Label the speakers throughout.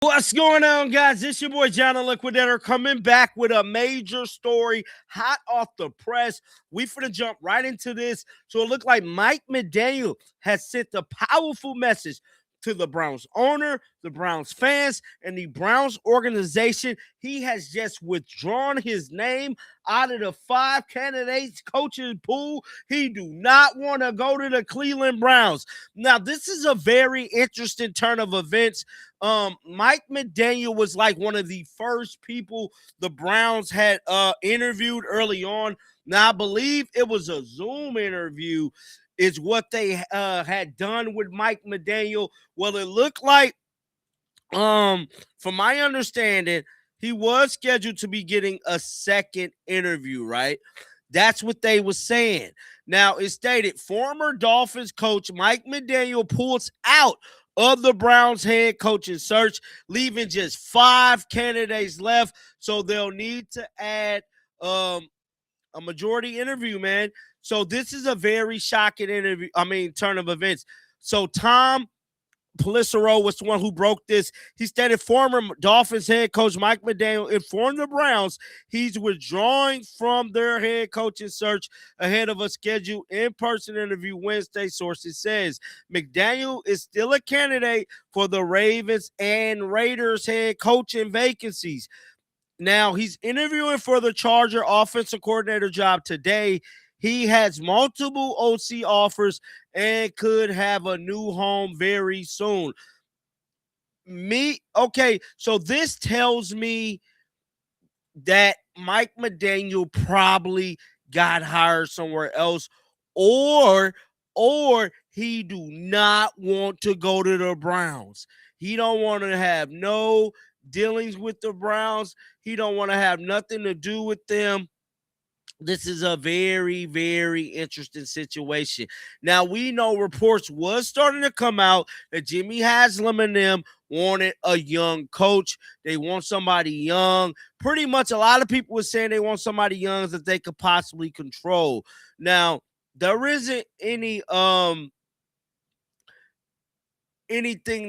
Speaker 1: What's going on, guys? It's your boy, John the Liquidator, coming back with a major story, hot off the press. We finna jump right into this. So it looked like Mike McDaniel has sent a powerful message to the Browns owner, the Browns fans, and the Browns organization. He has just withdrawn his name out of the 5 candidates coaching pool. He do not want to go to the Cleveland Browns. Now, this is a very interesting turn of events. Mike McDaniel was like one of the first people the Browns had interviewed early on. Now, I believe it was a Zoom interview is what they had done with Mike McDaniel. Well, it looked like, from my understanding, he was scheduled to be getting a second interview, right? That's what they were saying. Now, it stated former Dolphins coach Mike McDaniel pulls out of the Browns head coaching search, leaving just 5 candidates left. So they'll need to add a majority interview, man. So this is a very shocking turn of events. So Tom Pelissero was the one who broke this. He stated former Dolphins head coach Mike McDaniel informed the Browns he's withdrawing from their head coaching search ahead of a scheduled in-person interview Wednesday, sources says. McDaniel is still a candidate for the Ravens and Raiders head coaching vacancies. Now, he's interviewing for the Charger offensive coordinator job today. He has multiple OC offers and could have a new home very soon. So this tells me that Mike McDaniel probably got hired somewhere else, or he do not want to go to the Browns. He don't want to have no dealings with the Browns. He don't want to have nothing to do with them. This is a very, very interesting situation. Now, we know reports was starting to come out that Jimmy Haslam and them wanted a young coach. They want somebody young. Pretty much a lot of people were saying they want somebody young that they could possibly control. Now, there isn't anything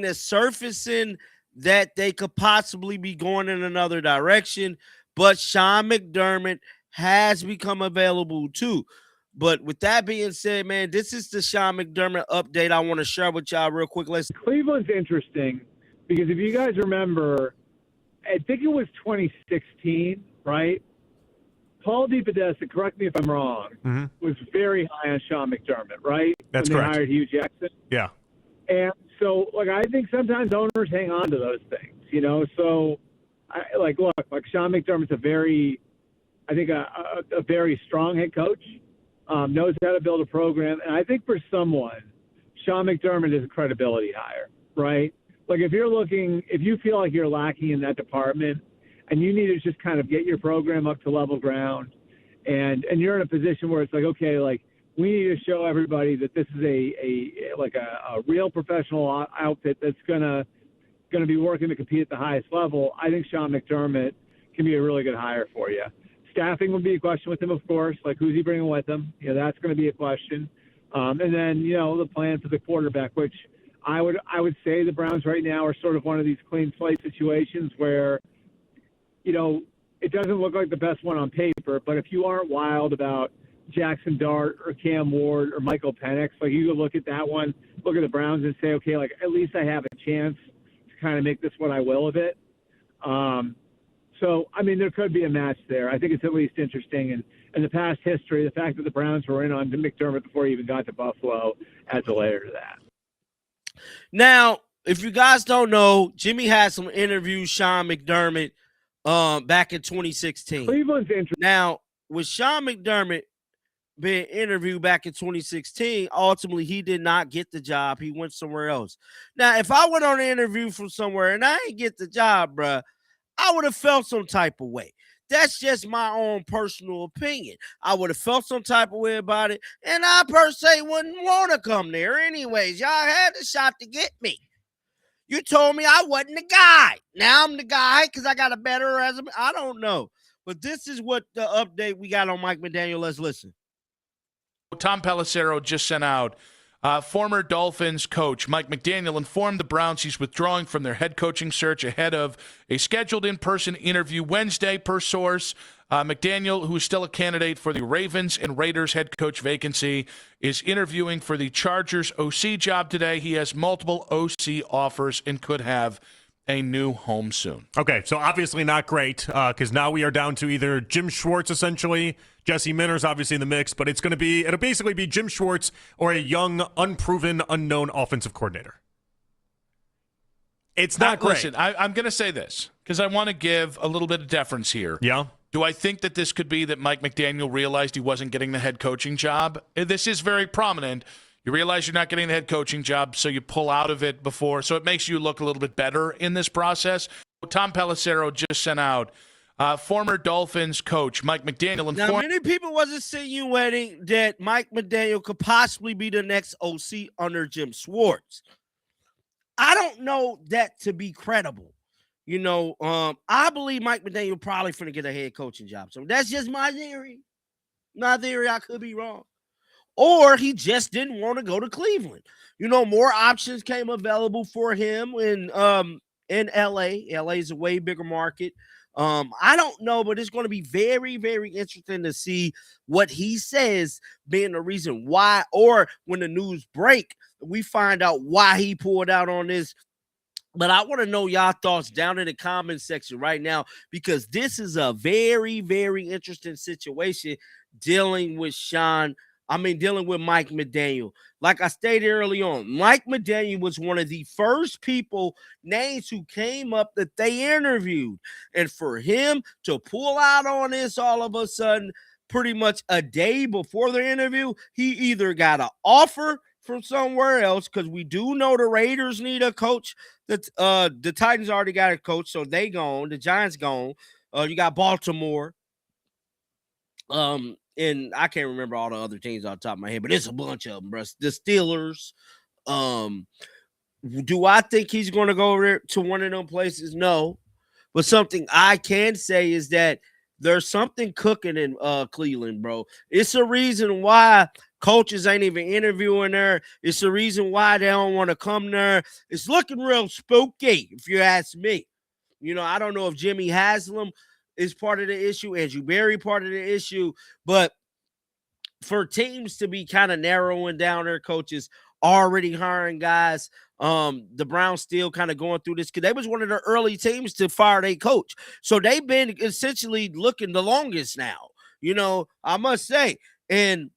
Speaker 1: that's surfacing that they could possibly be going in another direction, but Sean McDermott has become available too. But with that being said, man, this is the Sean McDermott update I want to share with y'all real quick.
Speaker 2: Cleveland's interesting because if you guys remember, I think it was 2016, right? Paul DePodesta, correct me if I'm wrong, was very high on Sean McDermott, right?
Speaker 3: That's
Speaker 2: when
Speaker 3: correct.
Speaker 2: They hired Hugh Jackson.
Speaker 3: Yeah.
Speaker 2: And so, I think sometimes owners hang on to those things, So, Sean McDermott's a very strong head coach, knows how to build a program. And I think for someone, Sean McDermott is a credibility hire, right? Like if you feel like you're lacking in that department and you need to just kind of get your program up to level ground and you're in a position where it's like, okay, we need to show everybody that this is a real professional outfit that's going to be working to compete at the highest level. I think Sean McDermott can be a really good hire for you. Staffing would be a question with him, of course. Like, who's he bringing with him? That's going to be a question. And then, the plan for the quarterback, which I would say the Browns right now are sort of one of these clean slate situations where, it doesn't look like the best one on paper. But if you aren't wild about Jackson Dart or Cam Ward or Michael Penix, you could look at that one, look at the Browns and say, okay, at least I have a chance to kind of make this what I will of it. So, there could be a match there. I think it's at least interesting. And the past history, the fact that the Browns were in on McDermott before he even got to Buffalo adds a layer to that.
Speaker 1: Now, if you guys don't know, Jimmy Haslam interviewed Sean McDermott back in 2016.
Speaker 2: Cleveland's interesting.
Speaker 1: Now, with Sean McDermott being interviewed back in 2016, ultimately he did not get the job. He went somewhere else. Now, if I went on an interview from somewhere and I didn't get the job, bruh, I would have felt some type of way. That's just my own personal opinion. I would have felt some type of way about it, and I per se wouldn't want to come there anyways. Y'all had the shot to get me. You told me I wasn't the guy. Now I'm the guy because I got a better resume. I don't know. But this is what the update we got on Mike McDaniel. Let's listen.
Speaker 3: Tom Pelissero just sent out Former Dolphins coach Mike McDaniel informed the Browns he's withdrawing from their head coaching search ahead of a scheduled in-person interview Wednesday, per source. McDaniel, who is still a candidate for the Ravens and Raiders head coach vacancy, is interviewing for the Chargers OC job today. He has multiple OC offers and could have a new home soon.
Speaker 4: Okay, so obviously not great because now we are down to either Jim Schwartz, essentially. Jesse Minter's obviously in the mix, but it'll basically be Jim Schwartz or a young, unproven, unknown offensive coordinator. It's not great.
Speaker 3: Listen, I'm going to say this because I want to give a little bit of deference here.
Speaker 4: Yeah.
Speaker 3: Do I think that this could be that Mike McDaniel realized he wasn't getting the head coaching job? This is very prominent. You realize you're not getting the head coaching job, so you pull out of it before. So it makes you look a little bit better in this process. Tom Pelissero just sent out former Dolphins coach Mike McDaniel.
Speaker 1: Now, many people was insinuating that Mike McDaniel could possibly be the next OC under Jim Schwartz. I don't know that to be credible. I believe Mike McDaniel probably finna get a head coaching job. So that's just my theory. My theory, I could be wrong. Or he just didn't want to go to Cleveland. More options came available for him in LA. LA is a way bigger market. I don't know, but it's going to be very, very interesting to see what he says being the reason why, or when the news break, we find out why he pulled out on this. But I want to know y'all thoughts down in the comment section right now, because this is a very, very interesting situation dealing with Mike McDaniel. Like I stated early on, Mike McDaniel was one of the first names who came up that they interviewed. And for him to pull out on this all of a sudden, pretty much a day before the interview, he either got an offer from somewhere else, because we do know the Raiders need a coach. The Titans already got a coach, so they gone. The Giants gone. You got Baltimore. And I can't remember all the other teams off the top of my head, but it's a bunch of them, bro. The Steelers. Do I think he's going to go over there to one of them places? No. But something I can say is that there's something cooking in Cleveland, bro. It's a reason why coaches ain't even interviewing there. It's the reason why they don't want to come there. It's looking real spooky, if you ask me. I don't know if Jimmy Haslam is part of the issue, Andrew Berry part of the issue, but for teams to be kind of narrowing down their coaches, already hiring guys, the Browns still kind of going through this because they was one of the early teams to fire their coach. So they've been essentially looking the longest now, I must say. And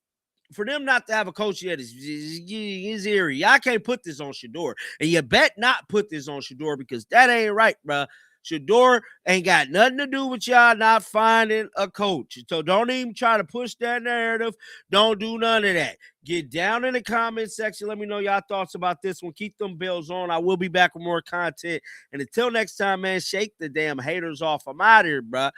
Speaker 1: for them not to have a coach yet is eerie. Y'all can't put this on Shador. And you bet not put this on Shador, because that ain't right, bro. Shador ain't got nothing to do with y'all not finding a coach. So don't even try to push that narrative. Don't do none of that. Get down in the comment section. Let me know y'all thoughts about this one. Keep them bells on. I will be back with more content. And until next time, man, shake the damn haters off. I'm out of here, bro.